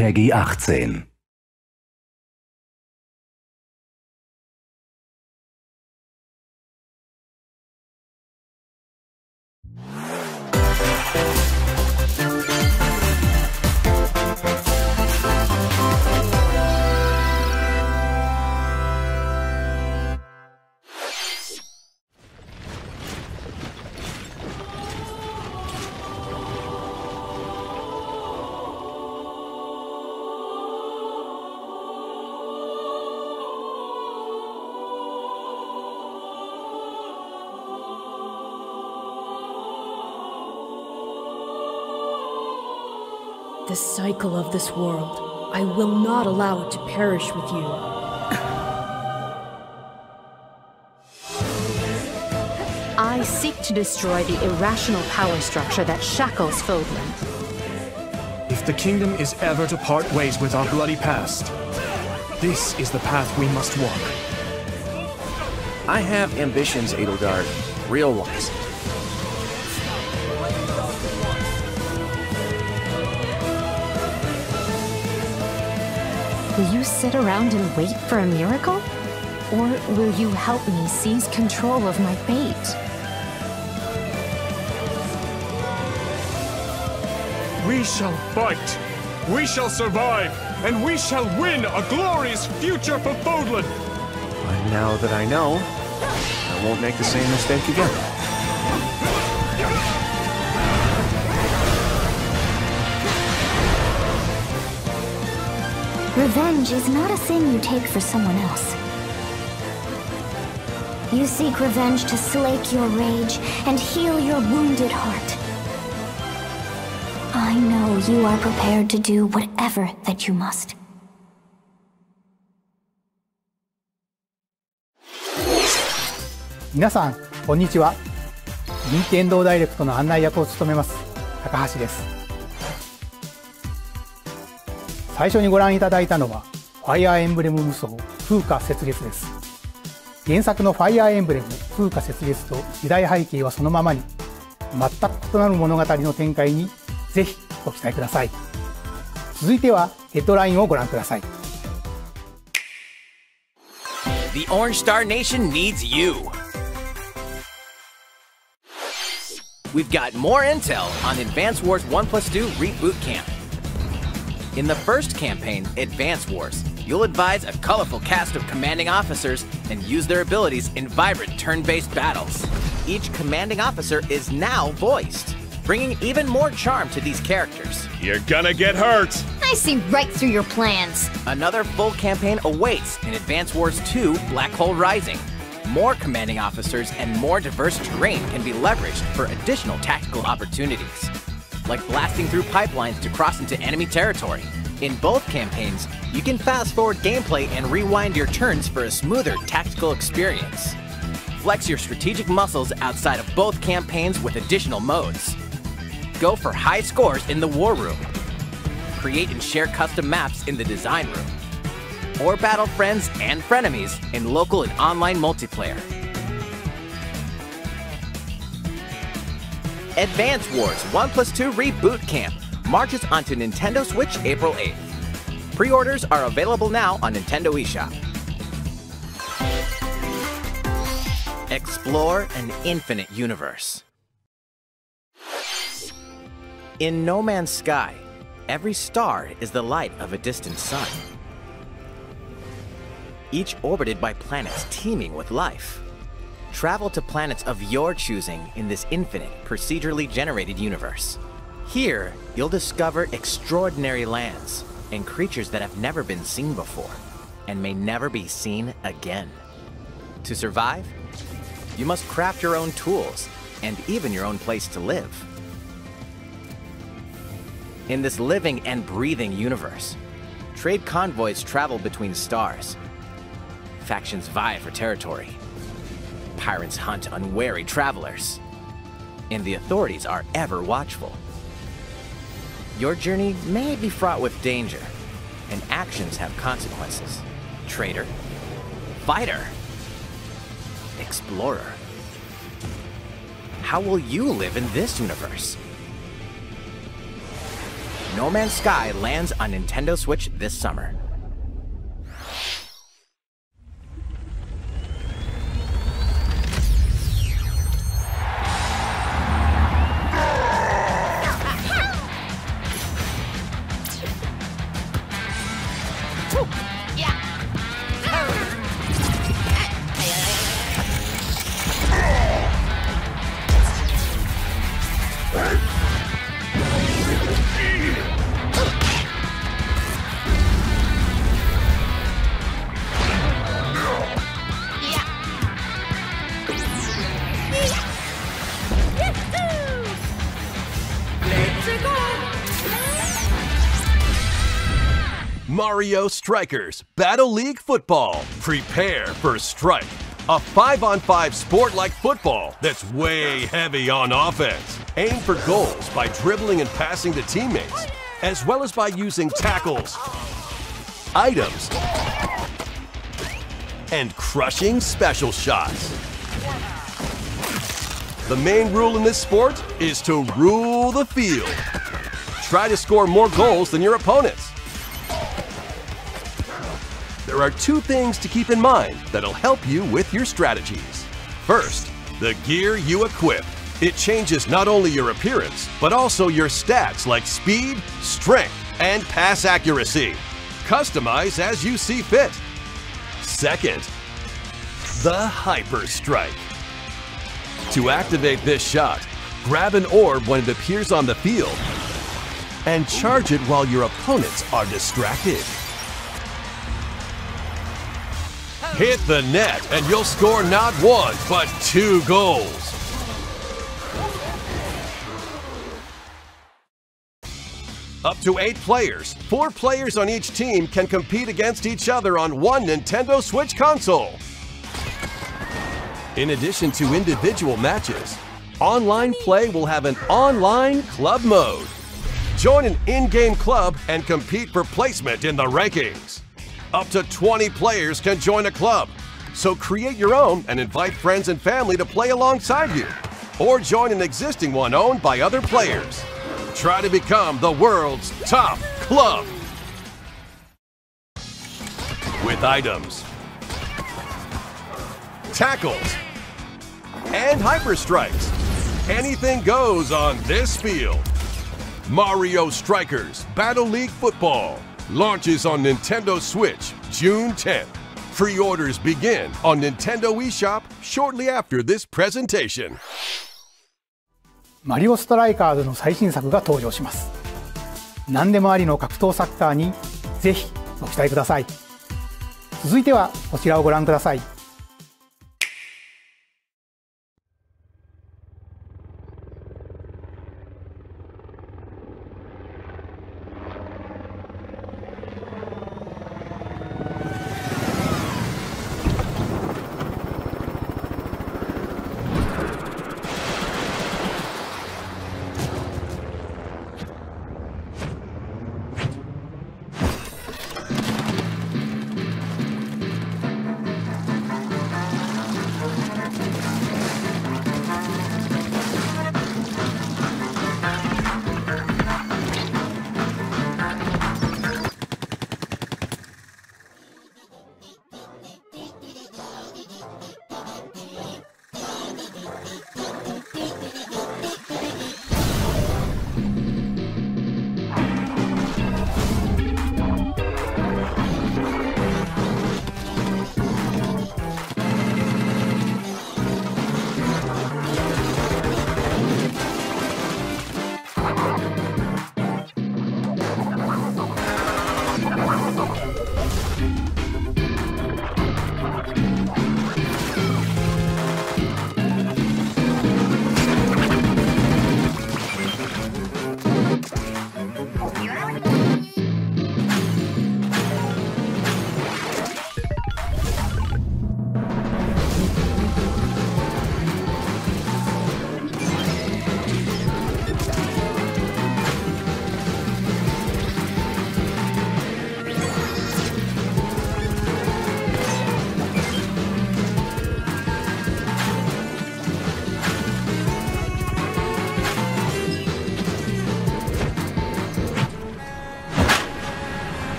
Peggy 18. The cycle of this world, I will not allow it to perish with you. I seek to destroy the irrational power structure that shackles Fodland. If the kingdom is ever to part ways with our bloody past, this is the path we must walk. I have ambitions, Edelgard. Real ones. Will you sit around and wait for a miracle? Or will you help me seize control of my fate? We shall fight! We shall survive! And we shall win a glorious future for Fodland! And now that I know, I won't make the same mistake again. Revenge is not a thing you take for someone else. You seek revenge to slake your rage and heal your wounded heart. I know you are prepared to do whatever that you must.皆さん、こんにちは。任天堂ダイレクトの案内役を務めます高橋です。最初にご覧いただいたのはファイアーエンブレム無双風化雪月です。原作のファイアーエンブレム風化雪月と時代背景はそのままに、全く異なる物語の展開にぜひご期待ください。続いてはヘッドラインをご覧ください。 The Orange Star Nation needs you. We've got more intel on Advance Wars 1+2 Reboot Camp. In the first campaign, Advance Wars, you'll advise a colorful cast of commanding officers and use their abilities in vibrant turn-based battles. Each commanding officer is now voiced, bringing even more charm to these characters. You're gonna get hurt! I see right through your plans. Another full campaign awaits in Advance Wars 2 Black Hole Rising. More commanding officers and more diverse terrain can be leveraged for additional tactical opportunities, like blasting through pipelines to cross into enemy territory. In both campaigns, you can fast-forward gameplay and rewind your turns for a smoother tactical experience. Flex your strategic muscles outside of both campaigns with additional modes. Go for high scores in the War Room. Create and share custom maps in the Design Room. Or battle friends and frenemies in local and online multiplayer. Advance Wars 1+2 Reboot Camp marches onto Nintendo Switch April 8th. Pre-orders are available now on Nintendo eShop. Explore an infinite universe. In No Man's Sky, every star is the light of a distant sun, each orbited by planets teeming with life. Travel to planets of your choosing in this infinite, procedurally generated universe. Here, you'll discover extraordinary lands and creatures that have never been seen before and may never be seen again. To survive, you must craft your own tools and even your own place to live. In this living and breathing universe, trade convoys travel between stars. Factions vie for territory. Pirates hunt unwary travelers. And the authorities are ever watchful. Your journey may be fraught with danger, and actions have consequences. Traitor, fighter, explorer. How will you live in this universe? No Man's Sky lands on Nintendo Switch this summer. Mario Strikers Battle League Football. Prepare for Strike, a 5-on-5 sport like football that's way heavy on offense. Aim for goals by dribbling and passing to teammates, as well as by using tackles, items, and crushing special shots. The main rule in this sport is to rule the field. Try to score more goals than your opponents. There are two things to keep in mind that'll help you with your strategies. First, the gear you equip. It changes not only your appearance, but also your stats like speed, strength, and pass accuracy. Customize as you see fit. Second, the Hyper Strike. To activate this shot, grab an orb when it appears on the field and charge it while your opponents are distracted. Hit the net and you'll score not one, but 2 goals. Up to 8 players, 4 players on each team can compete against each other on one Nintendo Switch console. In addition to individual matches, online play will have an online club mode. Join an in-game club and compete for placement in the rankings. Up to 20 players can join a club, so create your own and invite friends and family to play alongside you, or join an existing one owned by other players. Try to become the world's top club. With items, tackles, and hyper strikes, anything goes on this field. Mario Strikers Battle League Football launches on Nintendo Switch June 10th. Pre-orders begin on Nintendo eShop shortly after this presentation. マリオストライカーズの最新作が登場します。何でもありの格闘サッカーにぜひご期待ください。続いてはこちらをご覧ください。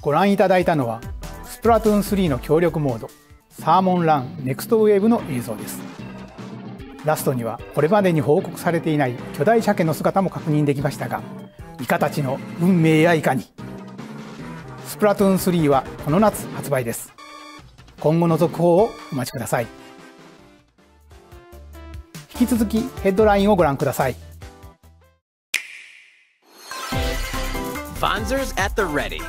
ご覧いただいたのはスプラトゥーン3の協力モードサーモンランネクストウェーブの映像です。ラストにはこれまでに報告されていない巨大鮭の姿も確認できましたが、イカたちの運命やいかに。スプラトゥーン3はこの夏発売です。今後の続報をお待ちください。引き続きヘッドラインをご覧ください。Vanzers at the ready.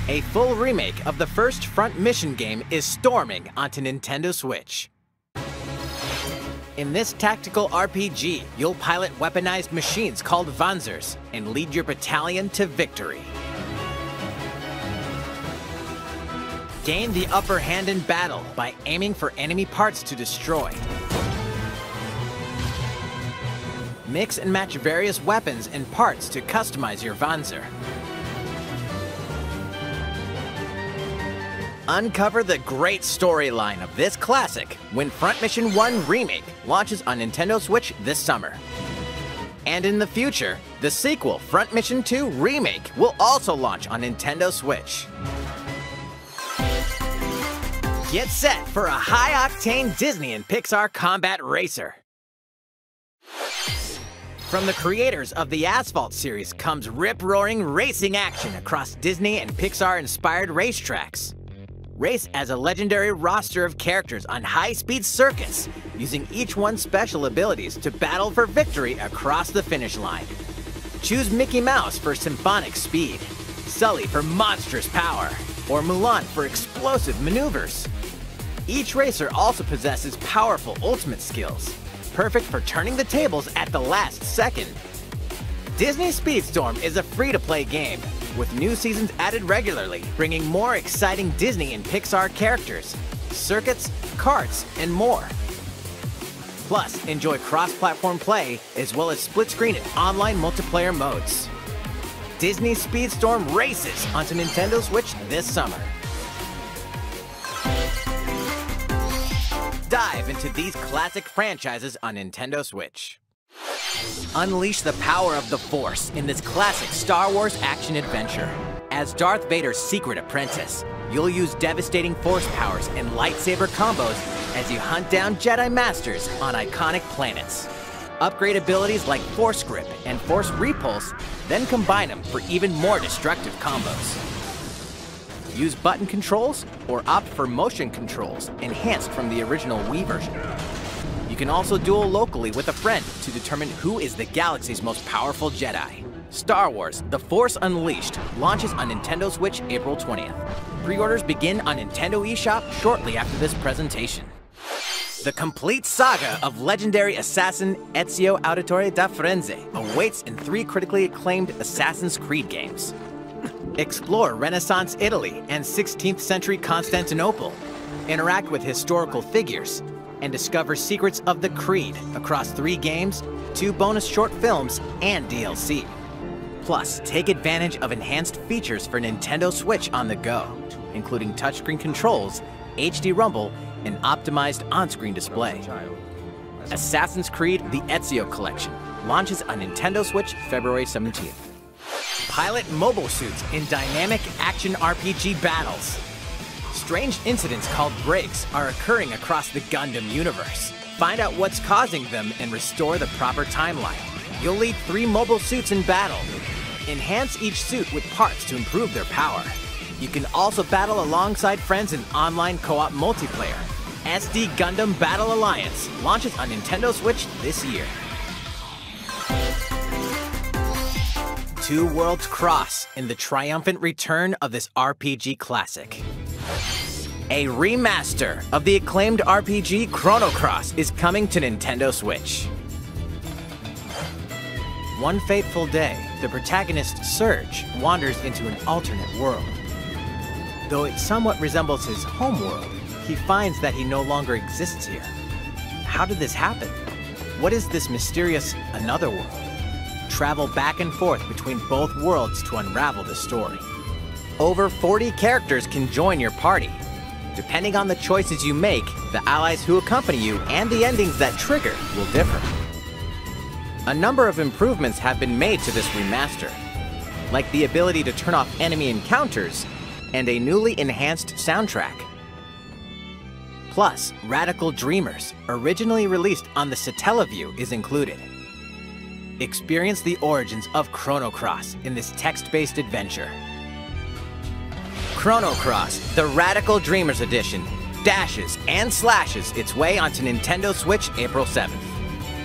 A full remake of the first Front Mission game is storming onto Nintendo Switch. In this tactical RPG, you'll pilot weaponized machines called Vanzers and lead your battalion to victory. Gain the upper hand in battle by aiming for enemy parts to destroy. Mix and match various weapons and parts to customize your Vanzer. Uncover the great storyline of this classic when Front Mission 1 Remake launches on Nintendo Switch this summer. And in the future, the sequel, Front Mission 2 Remake, will also launch on Nintendo Switch. Get set for a high-octane Disney and Pixar combat racer. From the creators of the Asphalt series comes rip-roaring racing action across Disney and Pixar-inspired racetracks. Race as a legendary roster of characters on high-speed circuits, using each one's special abilities to battle for victory across the finish line. Choose Mickey Mouse for symphonic speed, Sully for monstrous power, or Mulan for explosive maneuvers. Each racer also possesses powerful ultimate skills, perfect for turning the tables at the last second. Disney Speedstorm is a free-to-play game, with new seasons added regularly, bringing more exciting Disney and Pixar characters, circuits, karts, and more. Plus, enjoy cross-platform play, as well as split-screen and online multiplayer modes. Disney Speedstorm races onto Nintendo Switch this summer. Dive into these classic franchises on Nintendo Switch. Unleash the power of the Force in this classic Star Wars action-adventure. As Darth Vader's secret apprentice, you'll use devastating Force powers and lightsaber combos as you hunt down Jedi Masters on iconic planets. Upgrade abilities like Force Grip and Force Repulse, then combine them for even more destructive combos. Use button controls or opt for motion controls enhanced from the original Wii version. You can also duel locally with a friend to determine who is the galaxy's most powerful Jedi. Star Wars: The Force Unleashed launches on Nintendo Switch April 20th. Pre-orders begin on Nintendo eShop shortly after this presentation. The complete saga of legendary assassin Ezio Auditore da Firenze awaits in 3 critically acclaimed Assassin's Creed games. Explore Renaissance Italy and 16th century Constantinople. Interact with historical figures and discover secrets of the Creed across 3 games, 2 bonus short films, and DLC. Plus, take advantage of enhanced features for Nintendo Switch on the go, including touchscreen controls, HD Rumble, and optimized on-screen display. Assassin's Creed: The Ezio Collection launches on Nintendo Switch February 17th. Pilot mobile suits in dynamic action RPG battles. Strange incidents called breaks are occurring across the Gundam universe. Find out what's causing them and restore the proper timeline. You'll lead 3 mobile suits in battle. Enhance each suit with parts to improve their power. You can also battle alongside friends in online co-op multiplayer. SD Gundam Battle Alliance launches on Nintendo Switch this year. 2 worlds cross in the triumphant return of this RPG classic. A remaster of the acclaimed RPG Chrono Cross is coming to Nintendo Switch. One fateful day, the protagonist Surge wanders into an alternate world. Though it somewhat resembles his home world, he finds that he no longer exists here. How did this happen? what is this mysterious another world? Travel back and forth between both worlds to unravel the story. Over 40 characters can join your party. Depending on the choices you make, the allies who accompany you and the endings that trigger will differ. A number of improvements have been made to this remaster, like the ability to turn off enemy encounters and a newly enhanced soundtrack. Plus, Radical Dreamers, originally released on the Satellaview, is included. Experience the origins of Chrono Cross in this text-based adventure. Chrono Cross, the Radical Dreamers Edition, dashes and slashes its way onto Nintendo Switch April 7th.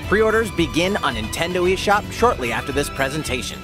Pre-orders begin on Nintendo eShop shortly after this presentation.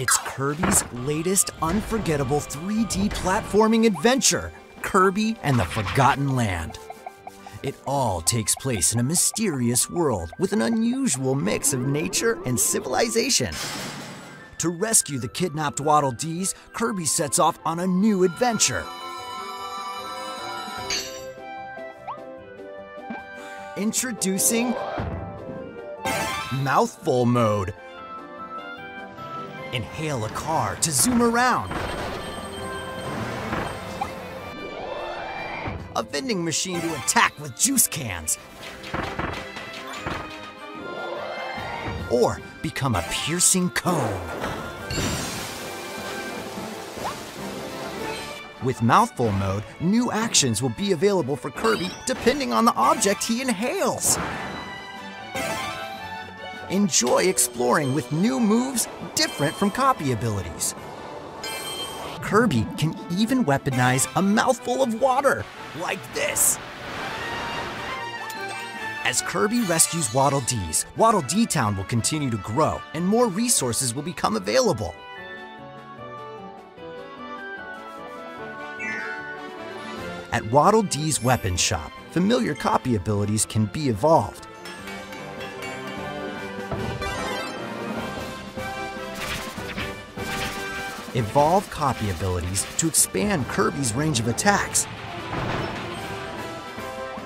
It's Kirby's latest unforgettable 3D platforming adventure, Kirby and the Forgotten Land. It all takes place in a mysterious world with an unusual mix of nature and civilization. To rescue the kidnapped Waddle Dees, Kirby sets off on a new adventure. Introducing Mouthful Mode. Inhale a car to zoom around. A vending machine to attack with juice cans. Or become a piercing cone. With Mouthful Mode, new actions will be available for Kirby depending on the object he inhales. Enjoy exploring with new moves different from copy abilities. Kirby can even weaponize a mouthful of water, like this. As Kirby rescues Waddle Dees, Waddle Dee Town will continue to grow and more resources will become available. At Waddle Dee's Weapon Shop, familiar copy abilities can be evolved. Evolve copy abilities to expand Kirby's range of attacks.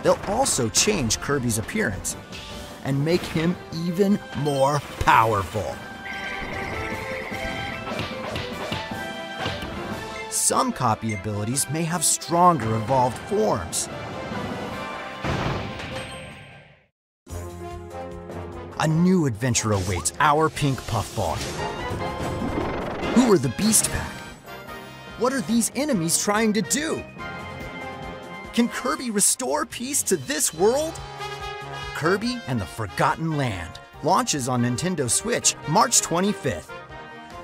They'll also change Kirby's appearance and make him even more powerful. Some copy abilities may have stronger evolved forms. A new adventure awaits our Pink Puffball. Who are the Beast Pack? What are these enemies trying to do? Can Kirby restore peace to this world? Kirby and the Forgotten Land launches on Nintendo Switch March 25th.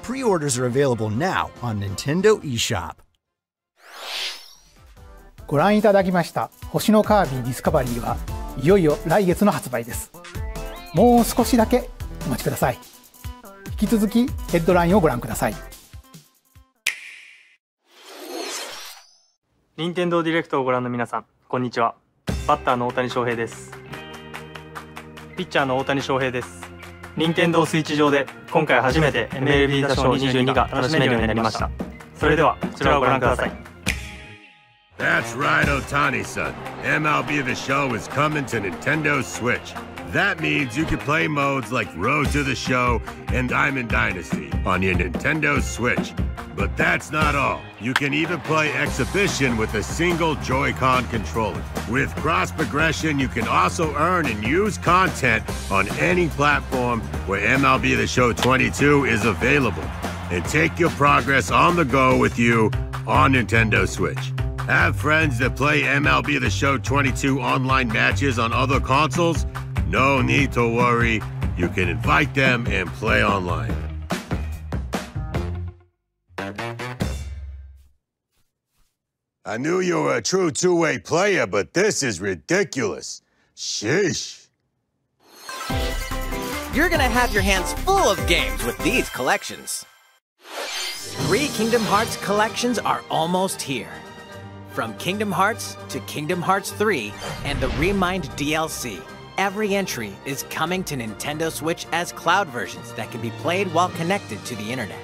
Pre-orders are available now on Nintendo eShop. ご覧いただきました星のカービィディスカバリーはいよいよ来月の発売です。もう少しだけお待ちください。引き続きヘッドラインをご覧ください。任天堂ディレクトをご覧の皆さん、こんにちは。バッターの大谷翔平です。ピッチャーの大谷翔平です。任天堂スイッチ上で今回初めて MLB 打賞22が楽しめるようになりました。それではこちらをご覧ください。That's right, Otani-san. MLB The Show is coming to Nintendo Switch. That means you can play modes like Road to the Show and Diamond Dynasty on your Nintendo Switch. But that's not all. You can even play Exhibition with a single Joy-Con controller. With cross progression, you can also earn and use content on any platform where MLB The Show 22 is available. And take your progress on the go with you on Nintendo Switch. Have friends that play MLB The Show 22 online matches on other consoles? No need to worry. You can invite them and play online. I knew you were a true two-way player, but this is ridiculous. Sheesh. You're gonna have your hands full of games with these collections. 3 Kingdom Hearts collections are almost here. From Kingdom Hearts to Kingdom Hearts 3 and the Remind DLC, every entry is coming to Nintendo Switch as cloud versions that can be played while connected to the internet.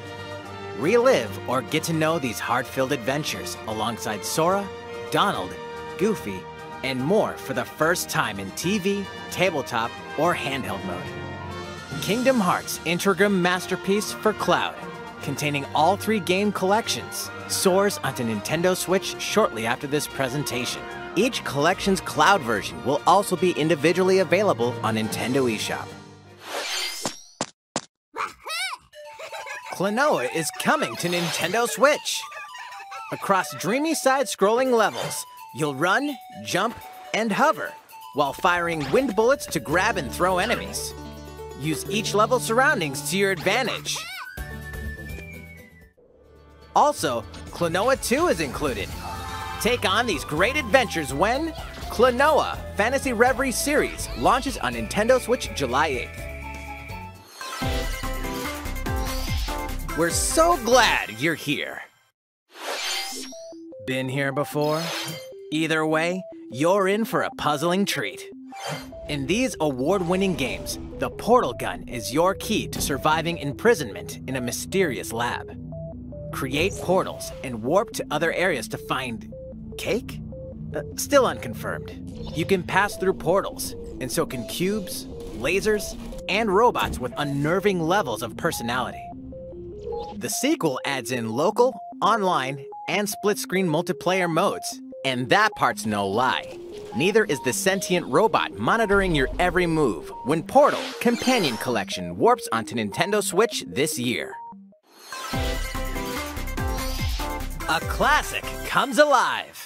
Relive or get to know these heart-filled adventures alongside Sora, Donald, Goofy, and more for the first time in TV, tabletop, or handheld mode. Kingdom Hearts Integrum Masterpiece for Cloud, containing all 3 game collections, soars onto Nintendo Switch shortly after this presentation. Each collection's cloud version will also be individually available on Nintendo eShop. Klonoa is coming to Nintendo Switch. Across dreamy side-scrolling levels, you'll run, jump, and hover, while firing wind bullets to grab and throw enemies. Use each level's surroundings to your advantage. Also, Klonoa 2 is included. Take on these great adventures when Klonoa Fantasy Reverie Series launches on Nintendo Switch July 8th. We're so glad you're here. Been here before? Either way, you're in for a puzzling treat. In these award-winning games, the portal gun is your key to surviving imprisonment in a mysterious lab. Create portals and warp to other areas to find cake? Still unconfirmed. You can pass through portals, and so can cubes, lasers, and robots with unnerving levels of personality. The sequel adds in local, online, and split-screen multiplayer modes, and that part's no lie. Neither is the sentient robot monitoring your every move when Portal Companion Collection warps onto Nintendo Switch this year. A classic comes alive!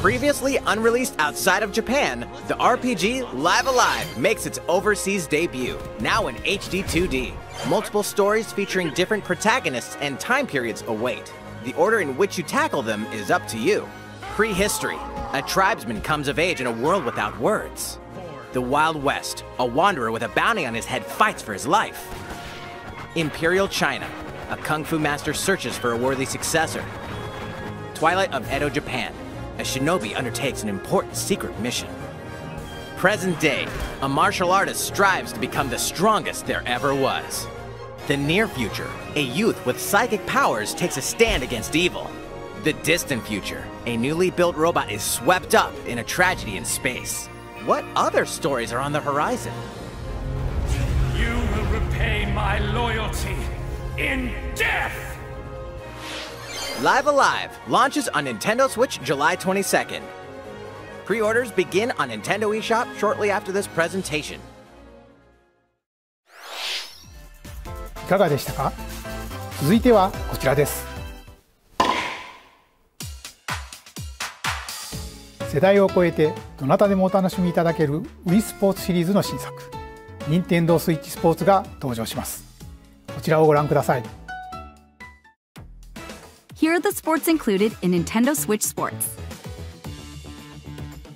Previously unreleased outside of Japan, the RPG Live Alive makes its overseas debut, now in HD 2D. Multiple stories featuring different protagonists and time periods await. The order in which you tackle them is up to you. Prehistory, a tribesman comes of age in a world without words. The Wild West, a wanderer with a bounty on his head fights for his life. Imperial China, a kung fu master searches for a worthy successor. Twilight of Edo, Japan, a shinobi undertakes an important secret mission. Present day, a martial artist strives to become the strongest there ever was. The near future, a youth with psychic powers takes a stand against evil. The distant future, a newly built robot is swept up in a tragedy in space. What other stories are on the horizon? You will repay my loyalty in death! Live Alive launches on Nintendo Switch July 22nd. Pre-orders begin on Nintendo eShop shortly after this presentation. いかがでしたか？続いてはこちらです。世代を超えてどなたでもお楽しみいただける Wii スポーツシリーズの新作、Nintendo Switch スポーツが登場します。こちらをご覧ください。Here are the sports included in Nintendo Switch Sports.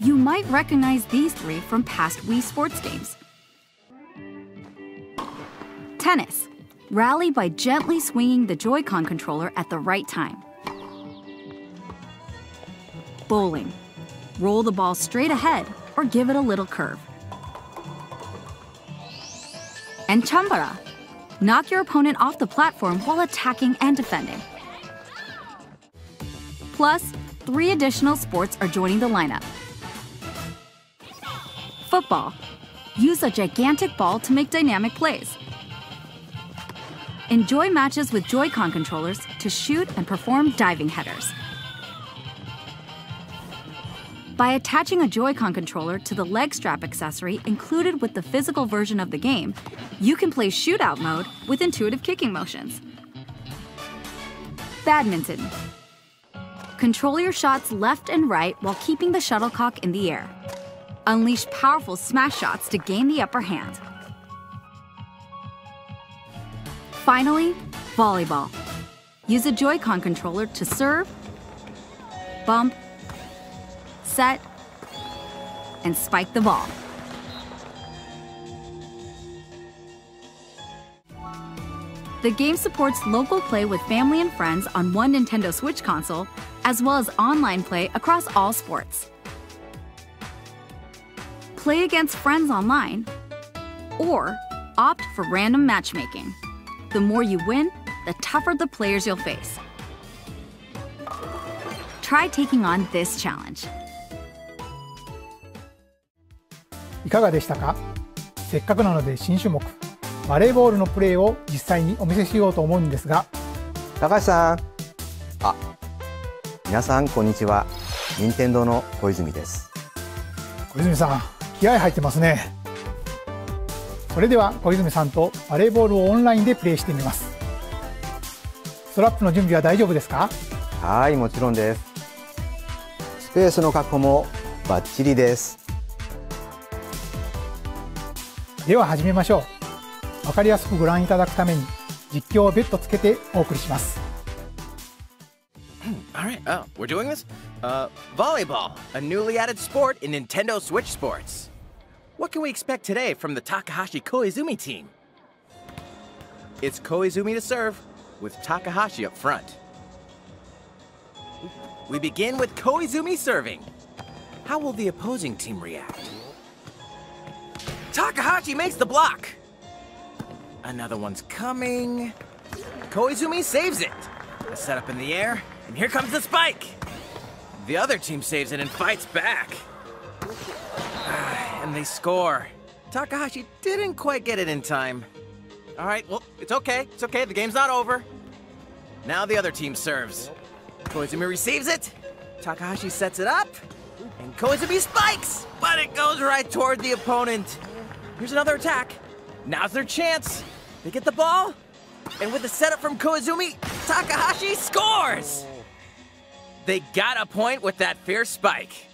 You might recognize these 3 from past Wii Sports games. Tennis. Rally by gently swinging the Joy-Con controller at the right time. Bowling. Roll the ball straight ahead or give it a little curve. And Chambara. Knock your opponent off the platform while attacking and defending. Plus, 3 additional sports are joining the lineup. football. Use a gigantic ball to make dynamic plays. Enjoy matches with Joy-Con controllers to shoot and perform diving headers. By attaching a Joy-Con controller to the leg strap accessory included with the physical version of the game, you can play shootout mode with intuitive kicking motions. Badminton. Control your shots left and right while keeping the shuttlecock in the air. Unleash powerful smash shots to gain the upper hand. Finally, volleyball. Use a Joy-Con controller to serve, bump, set, and spike the ball. The game supports local play with family and friends on one Nintendo Switch console, as well as online play across all sports. Play against friends online, or opt for random matchmaking. The more you win, the tougher the players you'll face. Try taking on this challenge. いかがでしたか？せっかくなので新種目バレーボールのプレーを実際にお見せしようと思うんですが、高橋さん、皆さんこんにちは。任天堂の小泉です。小泉さん、気合入ってますね。それでは小泉さんとバレーボールをオンラインでプレーしてみます。ストラップの準備は大丈夫ですか？はい、もちろんです。スペースの確保もバッチリです。では始めましょう。わかりやすくご覧いただくために実況を別途つけてお送りします。All right, we're doing this? Volleyball, a newly added sport in Nintendo Switch Sports. What can we expect today from the Takahashi Koizumi team? It's Koizumi to serve, with Takahashi up front. We begin with Koizumi serving. How will the opposing team react? Takahashi makes the block! Another one's coming. Koizumi saves it. A setup in the air, and here comes the spike! The other team saves it and fights back. And they score. Takahashi didn't quite get it in time. All right, well, it's okay. It's okay, the game's not over. Now the other team serves. Koizumi receives it. Takahashi sets it up. And Koizumi spikes, but it goes right toward the opponent. Here's another attack. Now's their chance. They get the ball. And with the setup from Koizumi, Takahashi scores! They got a point with that fierce spike.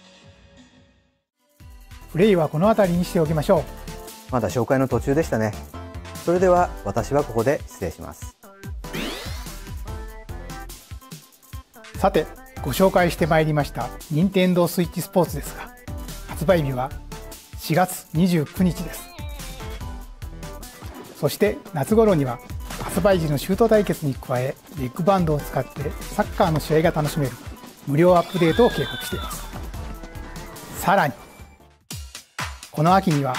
プレイはこの辺りにしておきましょう。まだ紹介の途中でしたね。それでは私はここで失礼します。さて、ご紹介してまいりました任天堂スイッチスポーツですが、発売日は4月29日です。そして夏頃には発売時のシュート対決に加え、ビッグバンドを使ってサッカーの試合が楽しめる無料アップデートを計画しています。さらにこの秋には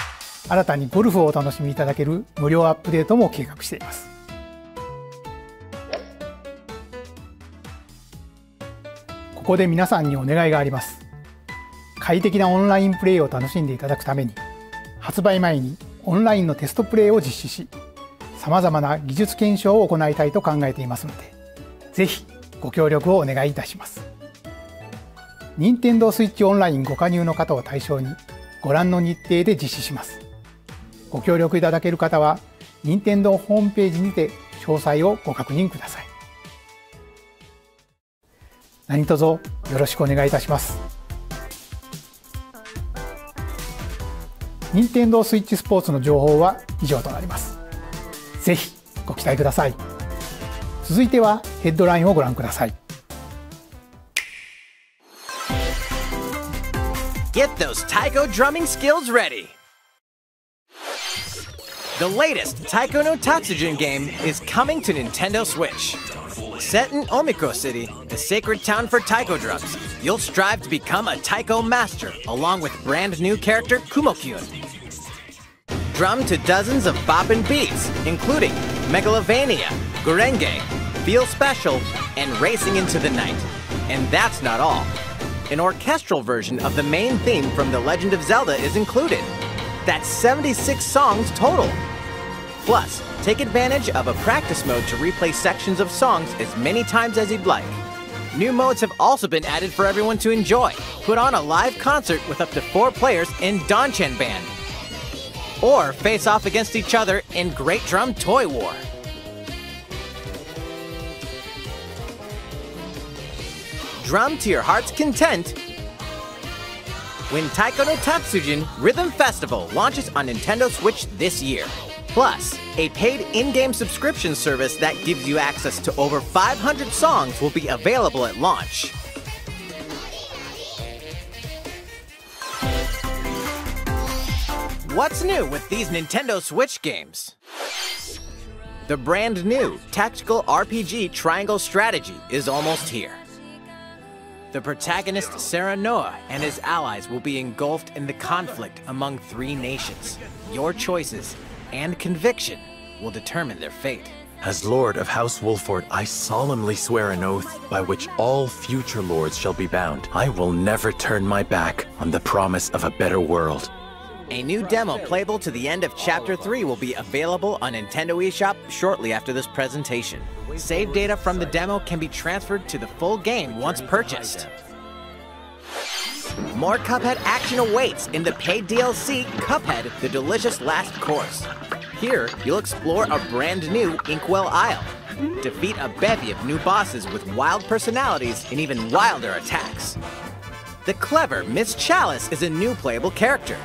新たにゴルフをお楽しみいただける無料アップデートも計画しています。ここで皆さんにお願いがあります。快適なオンラインプレイを楽しんでいただくために、発売前にオンラインのテストプレイを実施し、さまざまな技術検証を行いたいと考えていますので、ぜひご協力をお願いいたします。任天堂スイッチオンラインご加入の方を対象に、ご覧の日程で実施します。ご協力いただける方は、任天堂ホームページにて詳細をご確認ください。何卒よろしくお願いいたします。任天堂スイッチスポーツの情報は以上となります。ぜひご期待ください。続いてはヘッドラインをご覧ください。Get those taiko drumming skills ready! The latest Taiko no Tatsujin game is coming to Nintendo Switch. Set in Omiko City, the sacred town for taiko drums, you'll strive to become a taiko master along with brand new character Kumo-kyun. Drum to dozens of boppin' beats, including Megalovania, Gurenge, Feel Special, and Racing into the Night. And that's not all. An orchestral version of the main theme from The Legend of Zelda is included. That's 76 songs total. Plus, take advantage of a practice mode to replay sections of songs as many times as you'd like. New modes have also been added for everyone to enjoy. Put on a live concert with up to 4 players in Donchen Band. Or face off against each other in Great Drum Toy War. Drum to your heart's content when Taiko no Tatsujin Rhythm Festival launches on Nintendo Switch this year. Plus, a paid in-game subscription service that gives you access to over 500 songs will be available at launch. What's new with these Nintendo Switch games? The brand new tactical RPG Triangle Strategy is almost here. The protagonist Serenoa and his allies will be engulfed in the conflict among 3 nations. Your choices and conviction will determine their fate. As Lord of House Wolford, I solemnly swear an oath by which all future lords shall be bound. I will never turn my back on the promise of a better world. A new demo playable to the end of Chapter 3 will be available on Nintendo eShop shortly after this presentation. Save data from the demo can be transferred to the full game once purchased. More Cuphead action awaits in the paid DLC, Cuphead, The Delicious Last Course. Here, you'll explore a brand new Inkwell Isle, defeat a bevy of new bosses with wild personalities and even wilder attacks. The clever Miss Chalice is a new playable character.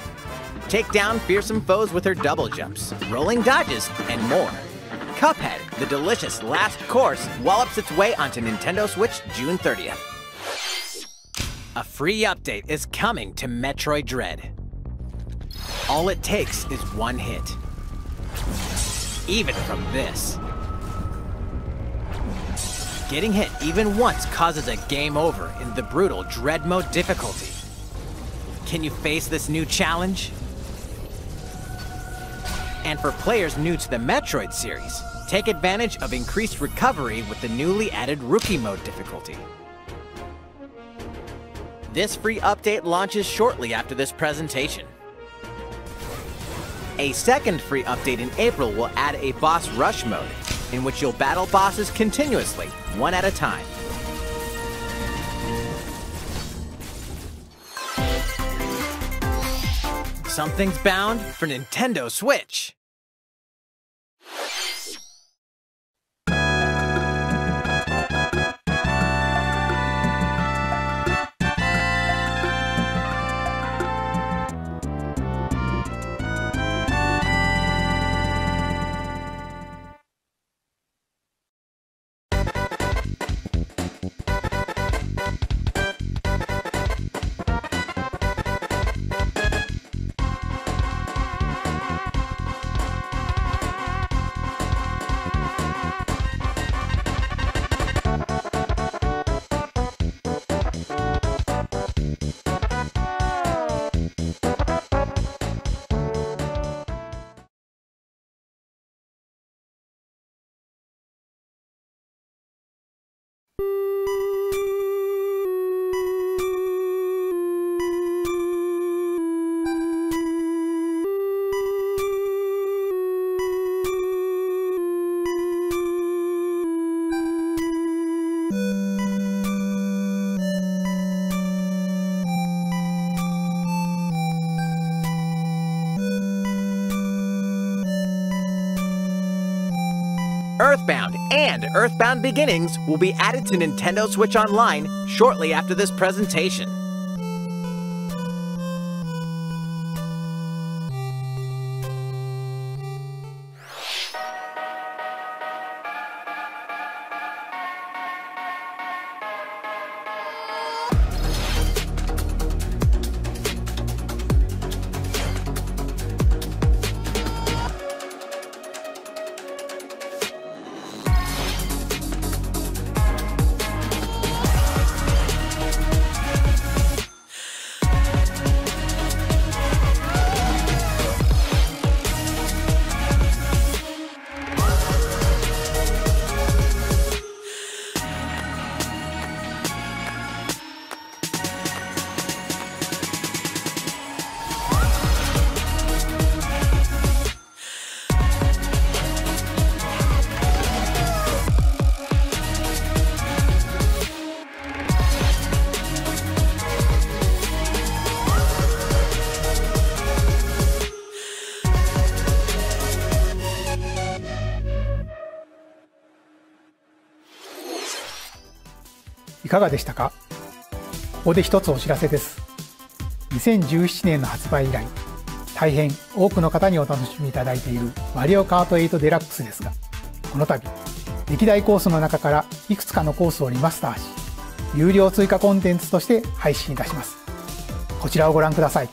Take down fearsome foes with her double jumps, rolling dodges, and more. Cuphead, The Delicious Last Course wallops its way onto Nintendo Switch June 30th. A free update is coming to Metroid Dread. All it takes is one hit. Even from this. Getting hit even once causes a game over in the brutal Dread Mode difficulty. Can you face this new challenge? And for players new to the Metroid series, take advantage of increased recovery with the newly added Rookie Mode difficulty. This free update launches shortly after this presentation. A second free update in April will add a Boss Rush mode, in which you'll battle bosses continuously, one at a time. Something's bound for Nintendo Switch. Earthbound and Earthbound Beginnings will be added to Nintendo Switch Online shortly after this presentation. いかがでしたか？ここで一つお知らせです。2017年の発売以来、大変多くの方にお楽しみいただいているマリオカート8デラックスですが、この度歴代コースの中からいくつかのコースをリマスターし、有料追加コンテンツとして配信いたします。こちらをご覧ください。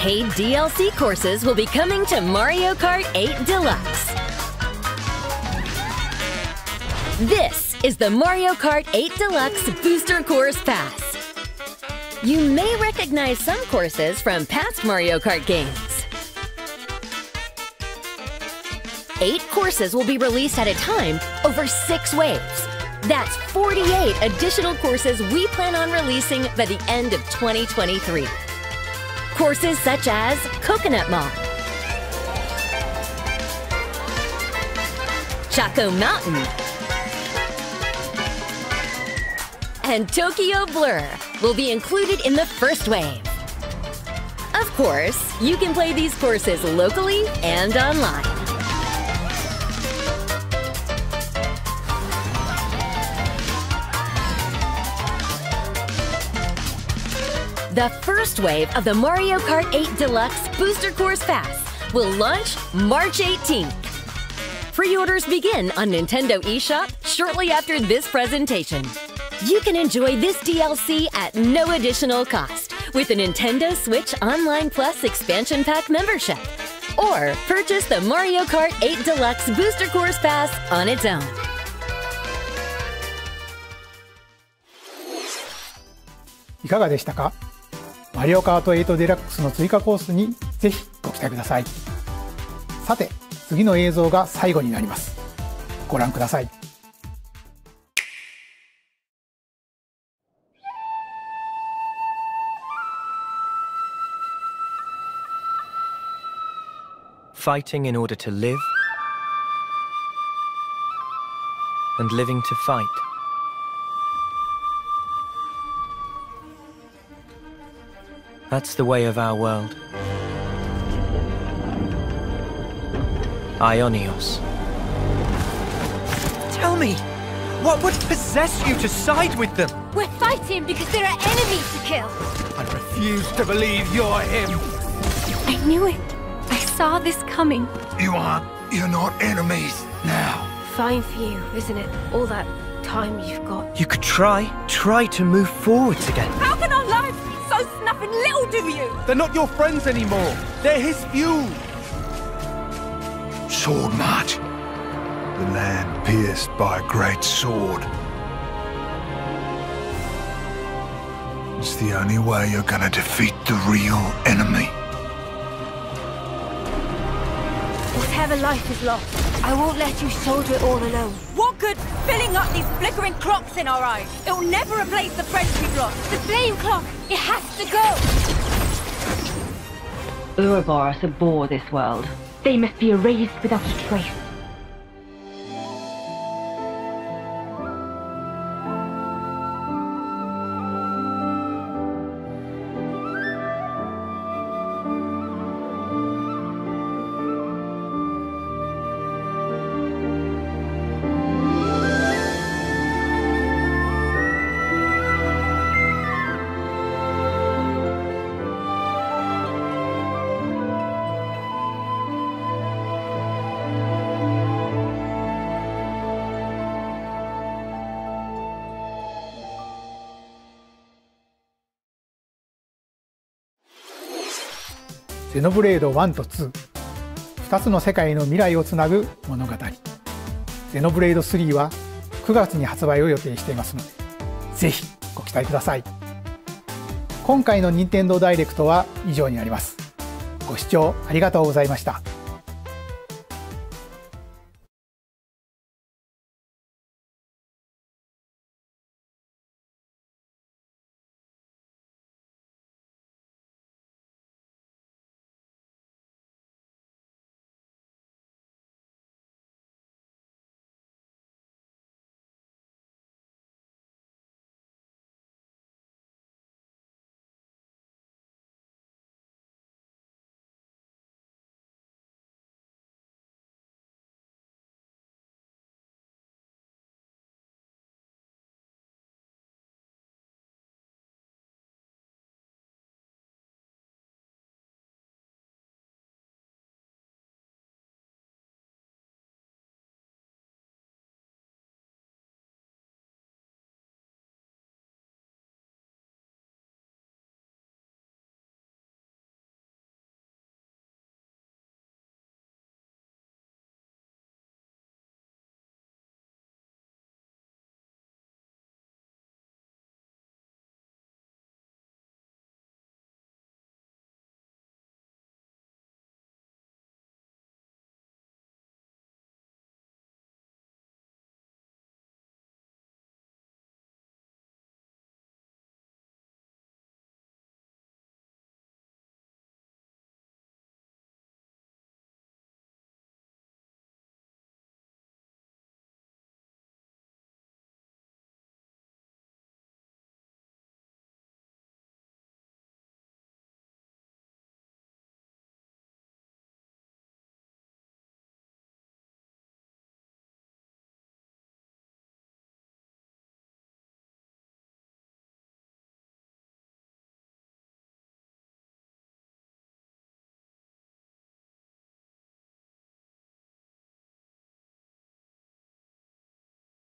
Paid DLC courses will be coming to Mario Kart 8 Deluxe. This is the Mario Kart 8 Deluxe Booster Course Pass. You may recognize some courses from past Mario Kart games. 8 courses will be released at a time over 6 waves. That's 48 additional courses we plan on releasing by the end of 2023. Courses such as Coconut Mall, Chaco Mountain, and Tokyo Blur will be included in the first wave. Of course, you can play these courses locally and online. The first wave of the Mario Kart 8 Deluxe Booster Course Pass will launch March 18th. Pre-orders begin on Nintendo eShop shortly after this presentation. You can enjoy this DLC at no additional cost with a Nintendo Switch Online Plus Expansion Pack membership, or purchase the Mario Kart 8 Deluxe Booster Course Pass on its own. いかがでしたか？マリオカート8デラックスの追加コースにぜひご期待ください。さて、次の映像が最後になります。ご覧ください。Fighting in order to live, and living to fight. That's the way of our world. Ionios. Tell me, what would possess you to side with them? We're fighting because there are enemies to kill. I refuse to believe you're him. I knew it. I saw this coming. You're not enemies now. Fine for you, isn't it? All that time you've got. You could try to move forwards again. How can our lives be so snuffing little to you? They're not your friends anymore. They're his fuel. Sword march. The land pierced by a great sword. It's the only way you're gonna defeat the real enemy. Whatever life is lost, I won't let you shoulder it all alone. What good filling up these flickering clocks in our eyes? It will never replace the friends we've lost. The flame clock, it has to go! Ouroboros abhor this world. They must be erased without a trace.ゼノブレード1と2、2つの世界の未来をつなぐ物語。ゼノブレード3は9月に発売を予定していますので、ぜひご期待ください。今回の任天堂ダイレクトは以上になります。ご視聴ありがとうございました。